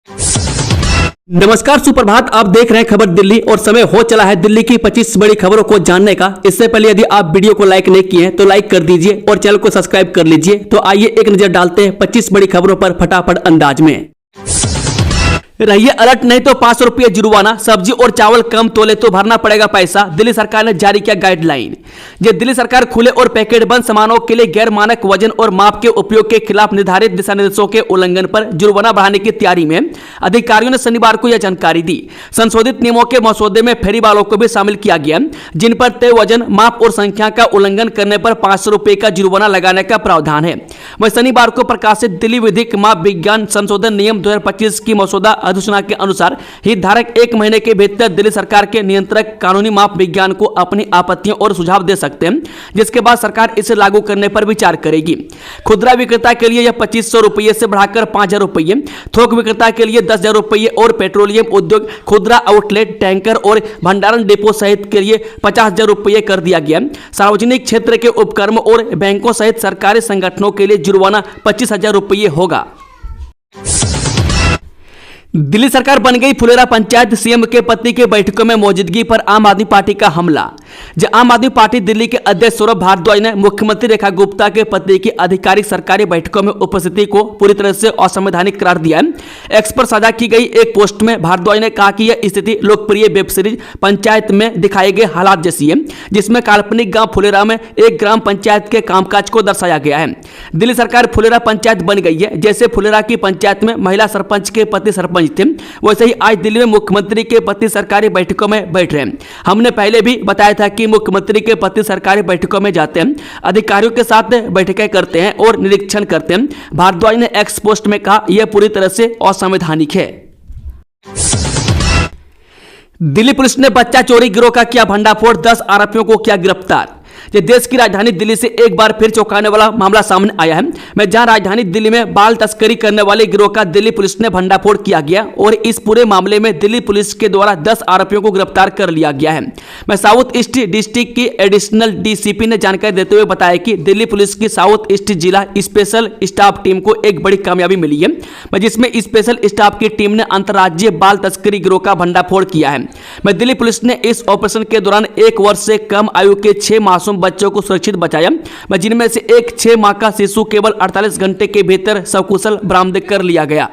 नमस्कार, सुप्रभात। आप देख रहे हैं खबर दिल्ली और समय हो चला है दिल्ली की 25 बड़ी खबरों को जानने का। इससे पहले यदि आप वीडियो को लाइक नहीं किए हैं तो लाइक कर दीजिए और चैनल को सब्सक्राइब कर लीजिए। तो आइए एक नजर डालते हैं 25 बड़ी खबरों पर फटाफट अंदाज में। रहिए अलर्ट, नहीं तो 500 रुपये जुर्माना। सब्जी और चावल कम तोले तो भरना पड़ेगा पैसा। दिल्ली सरकार ने जारी किया गाइडलाइन। ये दिल्ली सरकार खुले और पैकेट बंद सामानों के लिए गैर मानक वजन और माप के उपयोग के खिलाफ निर्धारित दिशा निर्देशों के उल्लंघन पर जुर्माना बढ़ाने की तैयारी में। अधिकारियों ने शनिवार को यह जानकारी दी। संशोधित नियमों के मसौदे में फेरी वालों को भी शामिल किया गया, जिन पर तय वजन, माप और संख्या का उल्लंघन करने पर 500 रुपये का जुर्माना लगाने का प्रावधान है। वह शनिवार को प्रकाशित दिल्ली विधिक माप विज्ञान संशोधन नियम 2025 की मसौदा अधिसूचना के अनुसार हितधारक 1 महीने के भीतर दिल्ली सरकार के नियंत्रक कानूनी माप विज्ञान को अपनी आपत्तियों और सुझाव दे सकते हैं, जिसके बाद सरकार इसे लागू करने पर विचार करेगी। खुदरा विक्रेता के लिए यह 2500 रुपये से बढ़ाकर 5000 रुपये, थोक विक्रेता के लिए 10,000 रुपये और पेट्रोलियम उद्योग, खुदरा आउटलेट, टैंकर और भंडारण डिपो सहित के लिए 50,000 रुपये कर दिया गया। सार्वजनिक क्षेत्र के उपक्रम और बैंकों सहित सरकारी संगठनों के लिए जुर्माना 25,000 रुपये होगा। दिल्ली सरकार बन गई फुलेरा पंचायत। सीएम के पति के बैठकों में मौजूदगी पर आम आदमी पार्टी का हमला। जब आम आदमी पार्टी दिल्ली के अध्यक्ष सौरभ भारद्वाज ने मुख्यमंत्री रेखा गुप्ता के पति की आधिकारिक सरकारी बैठकों में उपस्थिति को पूरी तरह से असंवैधानिक करार दिया है। एक्स पर साझा की गई एक पोस्ट में भारद्वाज ने कहा कि यह स्थिति लोकप्रिय वेब सीरीज पंचायत में दिखाए गए हालात जैसी है, जिसमें काल्पनिक गांव फुलेरा में एक ग्राम पंचायत के कामकाज को दर्शाया गया है। दिल्ली सरकार फुलेरा पंचायत बन गई है। जैसे फुलेरा की पंचायत में महिला सरपंच के पति सरपंच थे, वैसे ही आज दिल्ली में मुख्यमंत्री के पति सरकारी बैठकों में बैठ रहे हैं। हमने पहले भी बताया था कि मुख्यमंत्री के पति सरकारी बैठकों में जाते हैं, अधिकारियों के साथ बैठकें करते हैं और निरीक्षण करते हैं। भारद्वाज ने एक्स पोस्ट में कहा, यह पूरी तरह से असंवैधानिक है। दिल्ली पुलिस ने बच्चा चोरी गिरोह का किया भंडाफोड़, 10 आरोपियों को किया गिरफ्तार। ये देश की राजधानी दिल्ली से एक बार फिर चौंकाने वाला मामला सामने आया है। जहां राजधानी दिल्ली में बाल तस्करी करने वाले गिरोह का दिल्ली पुलिस ने भंडाफोड़ किया गया और इस पूरे मामले में दिल्ली पुलिस के द्वारा 10 आरोपियों को गिरफ्तार कर लिया गया है। साउथ ईस्ट डिस्ट्रिक्ट की एडिशनल डीसीपी ने जानकारी देते हुए बताया कि दिल्ली पुलिस की साउथ ईस्ट जिला स्पेशल स्टाफ टीम को एक बड़ी कामयाबी मिली है, जिसमें स्पेशल स्टाफ की टीम ने अंतर्राज्यीय बाल तस्करी गिरोह का भंडाफोड़ किया है। दिल्ली पुलिस ने इस ऑपरेशन के दौरान 1 वर्ष से कम आयु के 6 मासूम बच्चों को सुरक्षित बचाया, जिनमें से एक 6 माह का शिशु केवल 48 घंटे के भीतर सकुशल बरामद कर लिया गया।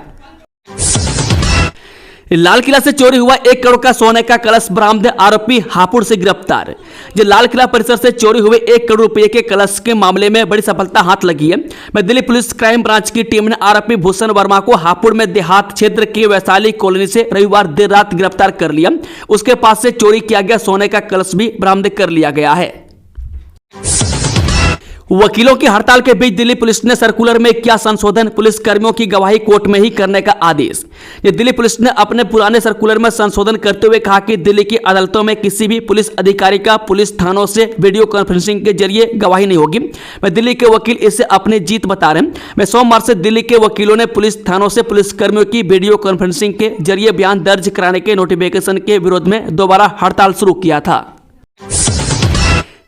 लाल किला से चोरी हुआ 1 करोड़ का सोने का कलश बरामद, आरोपी हापुड़ से गिरफ्तार। जो लाल किला परिसर से चोरी हुए 1 करोड़ रुपए के कलश के मामले में बड़ी सफलता हाथ लगी है। दिल्ली पुलिस क्राइम ब्रांच की टीम ने आरोपी भूषण वर्मा को हापुड़ में देहात क्षेत्र की वैशाली कॉलोनी से रविवार देर रात गिरफ्तार कर लिया। उसके पास से चोरी किया गया सोने का कलश भी बरामद कर लिया गया है। वकीलों की हड़ताल के बीच दिल्ली पुलिस ने सर्कुलर में किया संशोधन, पुलिस कर्मियों की गवाही कोर्ट में ही करने का आदेश। दिल्ली पुलिस ने अपने पुराने सर्कुलर में संशोधन करते हुए कहा कि दिल्ली की अदालतों में किसी भी पुलिस अधिकारी का पुलिस थानों से वीडियो कॉन्फ्रेंसिंग के जरिए गवाही नहीं होगी। दिल्ली के वकील इसे अपनी जीत बता रहे हैं। सोमवार से दिल्ली के वकीलों ने पुलिस थानों से पुलिस कर्मियों की वीडियो कॉन्फ्रेंसिंग के जरिए बयान दर्ज कराने के नोटिफिकेशन के विरोध में दोबारा हड़ताल शुरू किया था।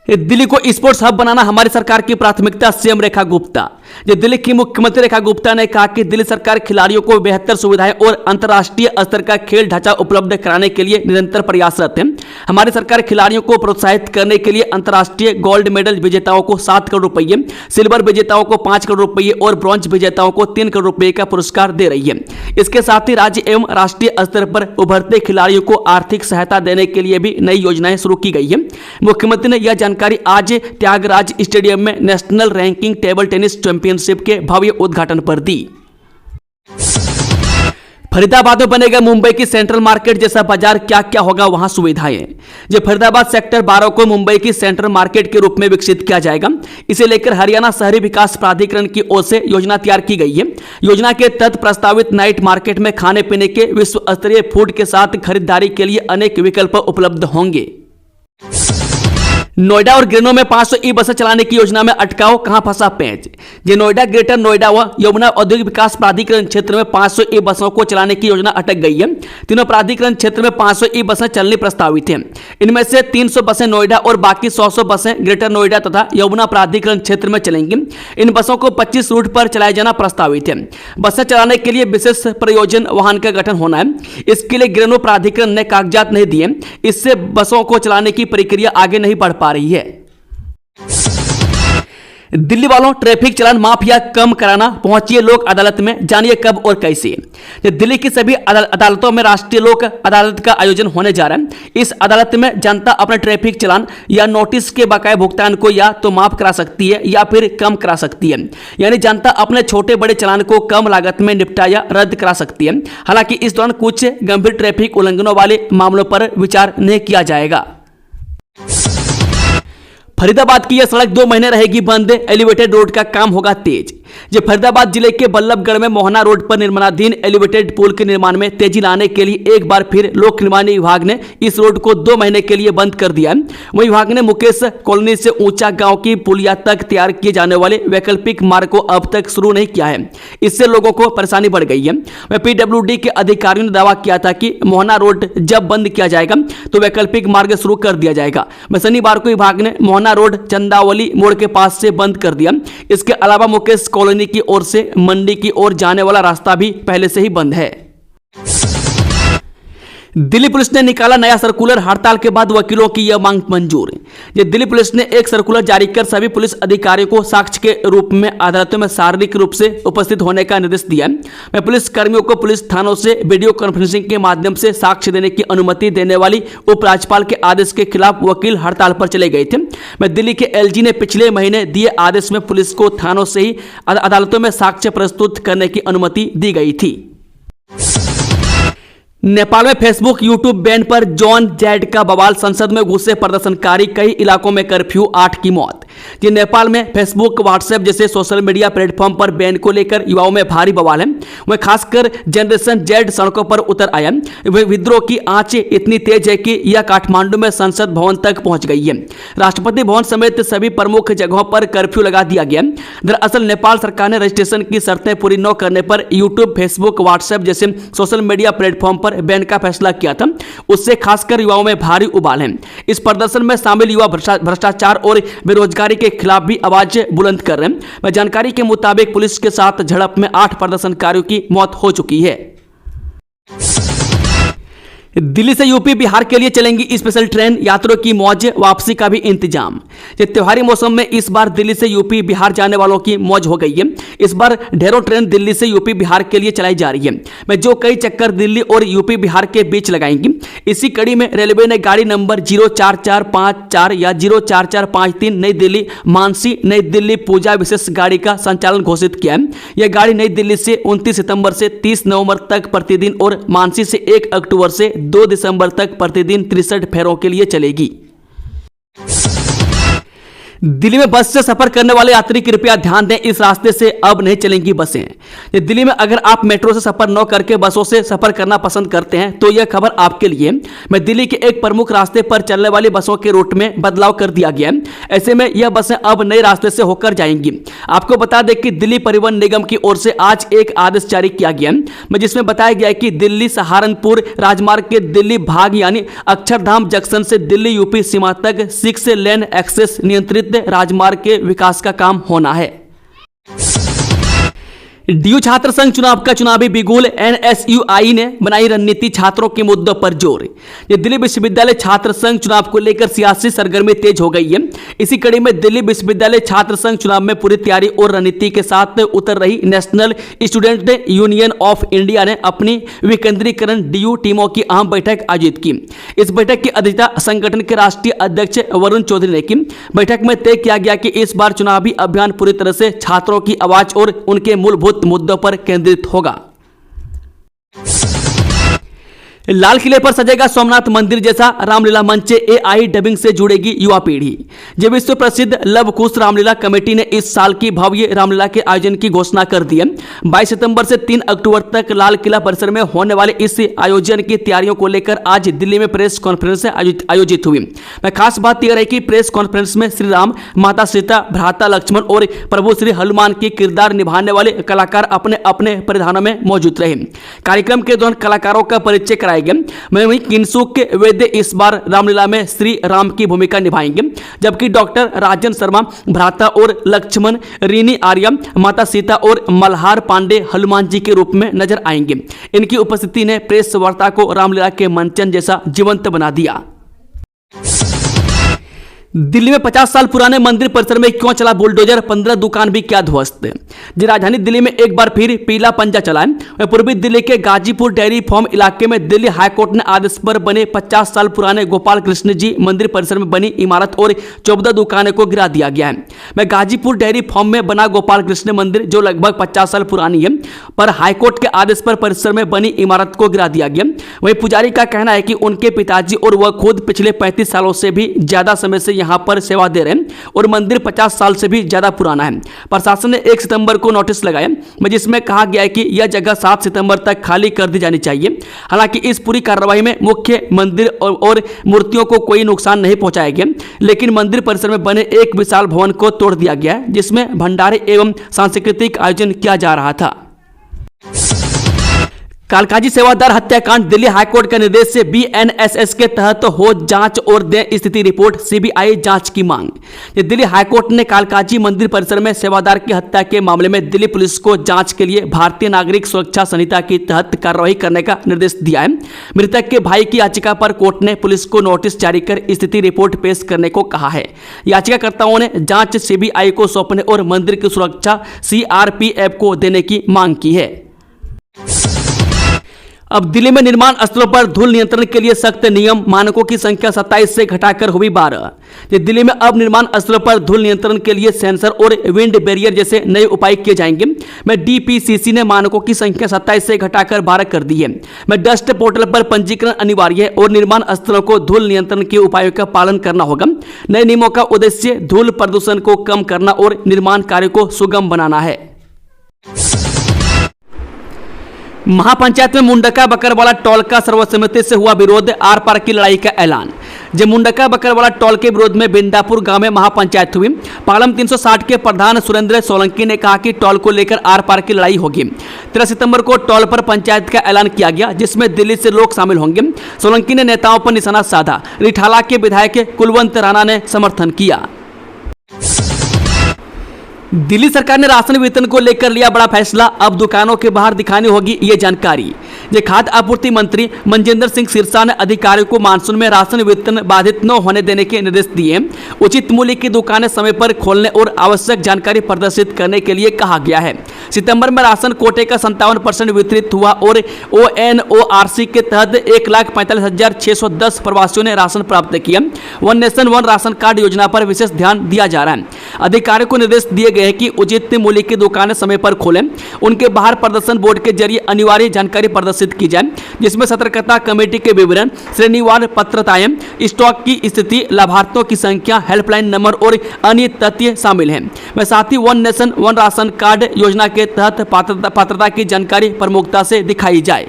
दिल्ली को स्पोर्ट्स हब बनाना हमारी सरकार की प्राथमिकता, सीएम रेखा गुप्ता। दिल्ली की मुख्यमंत्री रेखा गुप्ता ने कहा कि दिल्ली सरकार खिलाड़ियों को बेहतर सुविधाएं और अंतर्राष्ट्रीय स्तर का खेल ढांचा उपलब्ध कराने के लिए निरंतर प्रयासरत है। हमारी सरकार खिलाड़ियों को प्रोत्साहित करने के लिए अंतर्राष्ट्रीय गोल्ड मेडल विजेताओं को 7 करोड़ रुपये, सिल्वर विजेताओं को 5 करोड़ रुपये और ब्रॉन्ज विजेताओं को 3 करोड़ रुपये का पुरस्कार दे रही है। इसके साथ ही राज्य एवं राष्ट्रीय स्तर पर उभरते खिलाड़ियों को आर्थिक सहायता देने के लिए भी नई योजनाएं शुरू की गई है। मुख्यमंत्री ने यह जानकारी आज त्यागराज स्टेडियम में national ranking table tennis championship के भव्य उद्घाटन पर दी। फरीदाबाद में बनेगा मुंबई की सेंट्रल मार्केट जैसा बाजार, क्या क्या होगा वहां सुविधाएं। जो फरीदाबाद सेक्टर 12 को मुंबई की सेंट्रल मार्केट के रूप में विकसित किया जाएगा। इसे लेकर हरियाणा शहरी विकास प्राधिकरण की ओर से योजना तैयार की गई है। योजना के तहत प्रस्तावित नाइट मार्केट में खाने पीने के विश्व स्तरीय फूड के साथ खरीदारी के लिए अनेक विकल्प उपलब्ध होंगे। नोएडा और ग्रेनो में 500 ई बसें चलाने की योजना में अटकाव, कहां फंसा पेंच। ये नोएडा, ग्रेटर नोएडा व यमुना औद्योगिक विकास प्राधिकरण क्षेत्र में 500 ई बसों को चलाने की योजना अटक गई है। तीनों प्राधिकरण क्षेत्र में 500 ई बसें चलनी प्रस्तावित हैं। इनमें से 300 बसें नोएडा और बाकी 100 बसें ग्रेटर नोएडा तथा यमुना प्राधिकरण क्षेत्र में चलेंगी। इन बसों को 25 रूट पर चलाया जाना प्रस्तावित है। बसें चलाने के लिए विशेष प्रयोजन वाहन का गठन होना है। इसके लिए ग्रेनो प्राधिकरण ने कागजात नहीं दिए, इससे बसों को चलाने की प्रक्रिया आगे नहीं बढ़ पा रही है। दिल्ली वालों, ट्रैफिक चालान माफिया कम कराना, पहुंचिए लोक अदालत में, जानिए कब और कैसे। दिल्ली की सभी अदालतों में राष्ट्रीय लोक अदालत का आयोजन होने जा रहा है। इस अदालत में जनता अपने ट्रैफिक चालान या नोटिस के बकाया भुगतान को या तो माफ करा सकती है या फिर कम करा सकती है। यानी जनता अपने छोटे बड़े चालान को कम लागत में निपटा या रद्द करा सकती है। हालांकि इस दौरान कुछ गंभीर ट्रैफिक उल्लंघनों वाले मामलों पर विचार नहीं किया जाएगा। फरीदाबाद की यह सड़क 2 महीने रहेगी बंद, एलिवेटेड रोड का काम होगा तेज। जो फरीदाबाद जिले के बल्लभगढ़ में मोहना रोड पर निर्माणाधीन एलिवेटेड पुल के निर्माण में तेजी लाने के लिए एक बार फिर लोक निर्माण विभाग ने इस रोड को 2 महीने के लिए बंद कर दिया है। वहीं विभाग ने मुकेश कॉलोनी से ऊंचा गांव की पुलिया तक तैयार किए जाने वाले वैकल्पिक मार्ग को अब तक शुरू नहीं किया है। इससे लोगों को परेशानी बढ़ गई है। वह PWD के अधिकारियों ने दावा किया था कि मोहना रोड जब बंद किया जाएगा तो वैकल्पिक मार्ग शुरू कर दिया जाएगा। शनिवार को विभाग ने मोहना रोड चंदावली मोड़ के पास से बंद कर दिया। इसके अलावा मुकेश कॉलोनी की ओर से मंडी की ओर जाने वाला रास्ता भी पहले से ही बंद है। दिल्ली पुलिस ने निकाला नया सर्कुलर, हड़ताल के बाद वकीलों की यह मांग मंजूर। दिल्ली पुलिस ने एक सर्कुलर जारी कर सभी पुलिस अधिकारियों को साक्ष्य के रूप में अदालतों में शारीरिक रूप से उपस्थित होने का निर्देश दिया है। पुलिस कर्मियों को पुलिस थानों से वीडियो कॉन्फ्रेंसिंग के माध्यम से साक्ष्य देने की अनुमति देने वाली उपराज्यपाल के आदेश के खिलाफ वकील हड़ताल पर चले गए थे। दिल्ली के LG ने पिछले महीने दिए आदेश में पुलिस को थानों से ही अदालतों में साक्ष्य प्रस्तुत करने की अनुमति दी गई थी। नेपाल में फेसबुक यूट्यूब बैन पर जॉन जैड का बवाल, संसद में घुसे प्रदर्शनकारी, कई इलाकों में कर्फ्यू, 8 की मौत। जी, नेपाल में फेसबुक, व्हाट्सएप जैसे सोशल मीडिया प्लेटफॉर्म पर बैन को लेकर युवाओं में भारी बवाल है। वह खासकर जनरेशन जेड सड़कों पर उतर आया। वह विद्रोह की आंच इतनी तेज है कि यह काठमांडू में संसद भवन तक पहुंच गई है। राष्ट्रपति भवन समेत सभी प्रमुख जगहों पर कर्फ्यू लगा दिया गया। दरअसल नेपाल सरकार ने रजिस्ट्रेशन की शर्तें पूरी न करने पर यूट्यूब, फेसबुक, व्हाट्सएप जैसे सोशल मीडिया प्लेटफॉर्म पर बैन का फैसला किया था। उससे खासकर युवाओं में भारी उबाल है। इस प्रदर्शन में शामिल युवा भ्रष्टाचार और बेरोजगारी के खिलाफ भी आवाज बुलंद कर रहे हैं। जानकारी के मुताबिक पुलिस के साथ झड़प में 8 प्रदर्शनकारियों की मौत हो चुकी है। दिल्ली से यूपी बिहार के लिए चलेंगी स्पेशल ट्रेन, यात्रियों की मौज, वापसी का भी इंतजाम। त्योहारी मौसम में इस बार दिल्ली से यूपी बिहार जाने वालों की मौज हो गई है। इस बार ढेरों ट्रेन दिल्ली से यूपी बिहार के लिए चलाई जा रही है, जो कई चक्कर दिल्ली और यूपी बिहार के बीच लगाएंगी। इसी कड़ी में रेलवे ने गाड़ी नंबर 04454 या 04453 नई दिल्ली मानसी नई दिल्ली पूजा विशेष गाड़ी का संचालन घोषित किया है। यह गाड़ी नई दिल्ली से 29 सितंबर से 30 नवंबर तक प्रतिदिन और मानसी से 1 अक्टूबर से 2 दिसंबर तक प्रतिदिन 63 फेरों के लिए चलेगी। दिल्ली में बस से सफर करने वाले यात्री कृपया ध्यान दें, इस रास्ते से अब नहीं चलेंगी बसें। दिल्ली में अगर आप मेट्रो से सफर न करके बसों से सफर करना पसंद करते हैं तो यह खबर आपके लिए। दिल्ली के एक प्रमुख रास्ते पर चलने वाली बसों के रूट में बदलाव कर दिया गया है। ऐसे में यह बसें अब नए रास्ते से होकर जाएंगी। आपको बता दें कि दिल्ली परिवहन निगम की ओर से आज एक आदेश जारी किया गया है, जिसमें बताया गया है कि दिल्ली सहारनपुर राजमार्ग के दिल्ली भाग यानी अक्षरधाम जंक्शन से दिल्ली यूपी सीमा तक 6 लेन एक्सेस नियंत्रित राजमार्ग के विकास का काम होना है। डीयू छात्र संघ चुनाव का चुनावी बिगुल, NSUI ने बनाई रणनीति, छात्रों के मुद्दों पर जोर। ये दिल्ली विश्वविद्यालय छात्र संघ चुनाव को लेकर सियासी सरगर्मी तेज हो गई है। इसी कड़ी में दिल्ली विश्वविद्यालय छात्र संघ चुनाव में पूरी तैयारी और रणनीति के साथ उतर रही national student union of India ने अपनी विकेंद्रीकरण डीयू टीमों की अहम बैठक आयोजित की। इस बैठक की अध्यक्षता संगठन के राष्ट्रीय अध्यक्ष वरुण चौधरी ने की। बैठक में तय किया गया कि इस बार चुनावी अभियान पूरी तरह से छात्रों की आवाज और उनके मूलभूत मुद्दों पर केंद्रित होगा। लाल किले पर सजेगा सोमनाथ मंदिर जैसा रामलीला मंच, एआई डबिंग से जुड़ेगी युवा पीढ़ी। जब विश्व प्रसिद्ध लव कुश रामलीला कमेटी ने इस साल की भव्य रामलीला के आयोजन की घोषणा कर दी है। 22 सितंबर से 3 अक्टूबर तक लाल किला परिसर में होने वाले इस आयोजन की तैयारियों को लेकर आज दिल्ली में प्रेस कॉन्फ्रेंस आयोजित हुई। खास बात यह रही कि प्रेस कॉन्फ्रेंस में श्री राम, माता सीता, भ्राता लक्ष्मण और प्रभु श्री हनुमान के किरदार निभाने वाले कलाकार अपने अपने परिधानों में मौजूद रहे। कार्यक्रम के दौरान कलाकारों का परिचय कराया गया। वहीं किंसुक वैद्य इस बार रामलीला में श्री राम की भूमिका निभाएंगे, जबकि डॉक्टर राजन शर्मा भ्राता और लक्ष्मण, रीनी आर्या माता सीता और मल्हार पांडे हनुमान जी के रूप में नजर आएंगे। इनकी उपस्थिति ने प्रेस वार्ता को रामलीला के मंचन जैसा जीवंत बना दिया। दिल्ली में 50 साल पुराने मंदिर परिसर में क्यों चला बुलडोजर, 15 दुकान भी क्या ध्वस्त। जी राजधानी दिल्ली में एक बार फिर पीला पंजा चला है। पूर्वी दिल्ली के गाजीपुर डेयरी फार्म इलाके में दिल्ली हाईकोर्ट ने आदेश पर बने 50 साल पुराने गोपाल कृष्ण जी मंदिर परिसर में बनी इमारत और 14 दुकानों को गिरा दिया गया है। मैं गाजीपुर डेयरी फार्म में बना गोपाल कृष्ण मंदिर जो लगभग 50 साल पुरानी है, पर हाईकोर्ट के आदेश पर परिसर में बनी इमारत को गिरा दिया गया। वहीं पुजारी का कहना है कि उनके पिताजी और वह खुद पिछले 35 सालों से भी ज्यादा समय से यहाँ पर सेवा दे रहे हैं और मंदिर 50 साल से भी ज्यादा पुराना है। प्रशासन ने 1 सितंबर को नोटिस लगाया जिसमें कहा गया है कि यह जगह 7 सितंबर तक खाली कर दी जानी चाहिए। हालांकि इस पूरी कार्रवाई में मुख्य मंदिर और मूर्तियों को कोई नुकसान नहीं पहुंचाया गया, लेकिन मंदिर परिसर में बने एक विशाल भवन को तोड़ दिया गया है जिसमें भंडारे एवं सांस्कृतिक आयोजन किया जा रहा था। कालकाजी सेवादार हत्याकांड, दिल्ली हाईकोर्ट के निर्देश से बीएनएसएस के तहत हो जांच और दे स्थिति रिपोर्ट, सीबीआई जांच की मांग। दिल्ली हाईकोर्ट ने कालकाजी मंदिर परिसर में सेवादार की हत्या के मामले में दिल्ली पुलिस को जांच के लिए भारतीय नागरिक सुरक्षा संहिता के तहत कार्रवाई करने का निर्देश दिया है। मृतक के भाई की याचिका पर कोर्ट ने पुलिस को नोटिस जारी कर स्थिति रिपोर्ट पेश करने को कहा है। याचिकाकर्ताओं ने जांच सीबीआई को सौंपने और मंदिर की सुरक्षा सीआरपीएफ को देने की मांग की है। अब दिल्ली में निर्माण स्थलों पर धूल नियंत्रण के लिए सख्त नियम, मानकों की संख्या 27 से घटाकर हुई 12। दिल्ली में अब निर्माण स्थलों पर धूल नियंत्रण के लिए सेंसर और विंड बैरियर जैसे नए उपाय किए जाएंगे। डीपीसीसी ने मानकों की संख्या 27 से घटाकर 12 कर दी है। डस्ट पोर्टल पर पंजीकरण अनिवार्य है और निर्माण स्थलों को धूल नियंत्रण के उपायों का पालन करना होगा। नए नियमों का उद्देश्य धूल प्रदूषण को कम करना और निर्माण कार्य को सुगम बनाना है। महापंचायत में मुंडका बकरवाला टोल का सर्वसम्मति से हुआ विरोध, आर पार की लड़ाई का ऐलान। जब मुंडका बकरवाला टोल के विरोध में बिंदापुर गांव में महापंचायत हुई, पालम 360 के प्रधान सुरेंद्र सोलंकी ने कहा कि टोल को लेकर आर पार की लड़ाई होगी। 13 सितंबर को टोल पर पंचायत का ऐलान किया गया जिसमें दिल्ली से लोग शामिल होंगे। सोलंकी ने नेताओं पर निशाना साधा। रिठाला के विधायक कुलवंत राणा ने समर्थन किया। दिल्ली सरकार ने राशन वितरण को लेकर लिया बड़ा फैसला, अब दुकानों के बाहर दिखानी होगी ये जानकारी। खाद्य आपूर्ति मंत्री मनजिंदर सिंह सिरसा ने अधिकारियों को मानसून में राशन वितरण बाधित न होने देने के निर्देश दिए। उचित मूल्य की दुकानें समय पर खोलने और आवश्यक जानकारी प्रदर्शित करने के लिए कहा गया है। सितंबर में राशन कोटे का 57% वितरित हुआ और ओएनओआरसी के तहत 1,45,610 प्रवासियों ने राशन प्राप्त किया। One nation one ration card योजना पर विशेष ध्यान दिया जा रहा है। अधिकारियों को निर्देश दिए गए हैं कि उचित मूल्य की दुकानें समय पर खोलें। उनके बाहर प्रदर्शन बोर्ड के जरिए अनिवार्य जानकारी प्रदर्शित की जाए जिसमें सतर्कता कमेटी के विवरण, श्रेणीवार पात्रताएं, स्टॉक की स्थिति, लाभार्थियों की संख्या, हेल्पलाइन नंबर और अन्य तथ्य शामिल हैं। साथ ही one nation one ration card योजना के तहत पात्रता की जानकारी प्रमुखता से दिखाई जाए।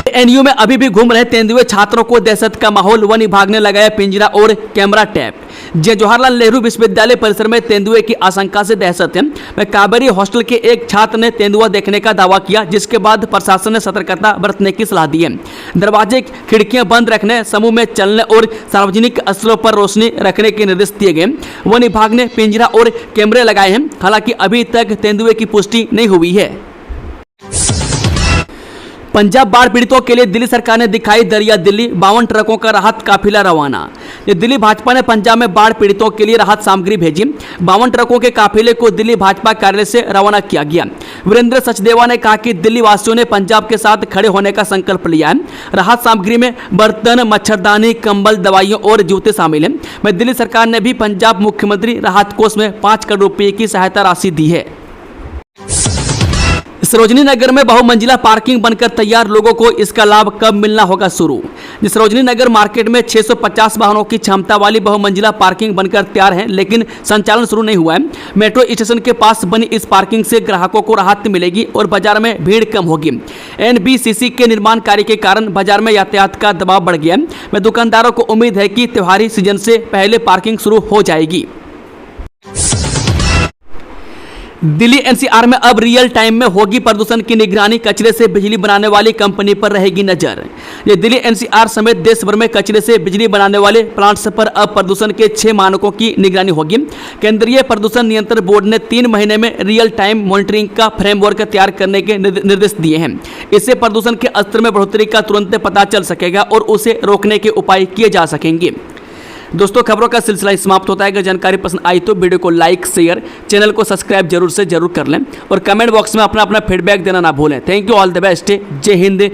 एनयू में अभी भी घूम रहे तेंदुए छात्रों को दहशत का माहौल, वन विभाग ने लगाया पिंजरा और कैमरा टैप। जवाहरलाल नेहरू विश्वविद्यालय परिसर में तेंदुए की आशंका से दहशत है। कावेरी हॉस्टल के एक छात्र ने तेंदुआ देखने का दावा किया जिसके बाद प्रशासन ने सतर्कता बरतने की सलाह दी है। दरवाजे खिड़कियां बंद रखने, समूह में चलने और सार्वजनिक स्थलों पर रोशनी रखने के निर्देश दिए गए। वन विभाग ने पिंजरा और कैमरे लगाए हैं, हालांकि अभी तक तेंदुए की पुष्टि नहीं हुई है। पंजाब बाढ़ पीड़ितों के लिए दिल्ली सरकार ने दिखाई दरिया दिल्ली, 52 ट्रकों का राहत काफिला रवाना। दिल्ली भाजपा ने पंजाब में बाढ़ पीड़ितों के लिए राहत सामग्री भेजी। 52 ट्रकों के काफिले को दिल्ली भाजपा कार्यालय से रवाना किया गया। वीरेंद्र सचदेवा ने कहा कि दिल्ली वासियों ने पंजाब के साथ खड़े होने का संकल्प लिया है। राहत सामग्री में बर्तन, मच्छरदानी, कंबल, दवाइयों और जूते शामिल हैं। दिल्ली सरकार ने भी पंजाब मुख्यमंत्री राहत कोष में 5 करोड़ रुपए की सहायता राशि दी है। सरोजनी नगर में बहुमंजिला पार्किंग बनकर तैयार, लोगों को इसका लाभ कब मिलना होगा शुरू। सरोजनी नगर मार्केट में 650 वाहनों की क्षमता वाली बहुमंजिला पार्किंग बनकर तैयार है, लेकिन संचालन शुरू नहीं हुआ है। मेट्रो स्टेशन के पास बनी इस पार्किंग से ग्राहकों को राहत मिलेगी और बाजार में भीड़ कम होगी। एनबीसीसी के निर्माण कार्य के कारण बाजार में यातायात का दबाव बढ़ गया है। दुकानदारों को उम्मीद है कि त्योहारी सीजन से पहले पार्किंग शुरू हो जाएगी। दिल्ली एनसीआर में अब रियल टाइम में होगी प्रदूषण की निगरानी, कचरे से बिजली बनाने वाली कंपनी पर रहेगी नजर। ये दिल्ली एनसीआर समेत देश भर में कचरे से बिजली बनाने वाले प्लांट्स पर अब प्रदूषण के 6 मानकों की निगरानी होगी। केंद्रीय प्रदूषण नियंत्रण बोर्ड ने 3 महीने में रियल टाइम मॉनिटरिंग का फ्रेमवर्क तैयार करने के निर्देश दिए हैं। इससे प्रदूषण के स्तर में बढ़ोतरी का तुरंत पता चल सकेगा और उसे रोकने के उपाय किए जा सकेंगे। दोस्तों, खबरों का सिलसिला समाप्त होता है। अगर जानकारी पसंद आई तो वीडियो को लाइक, शेयर, चैनल को सब्सक्राइब जरूर कर लें और कमेंट बॉक्स में अपना फीडबैक देना ना भूलें। Thank you, all the best, जय हिंद,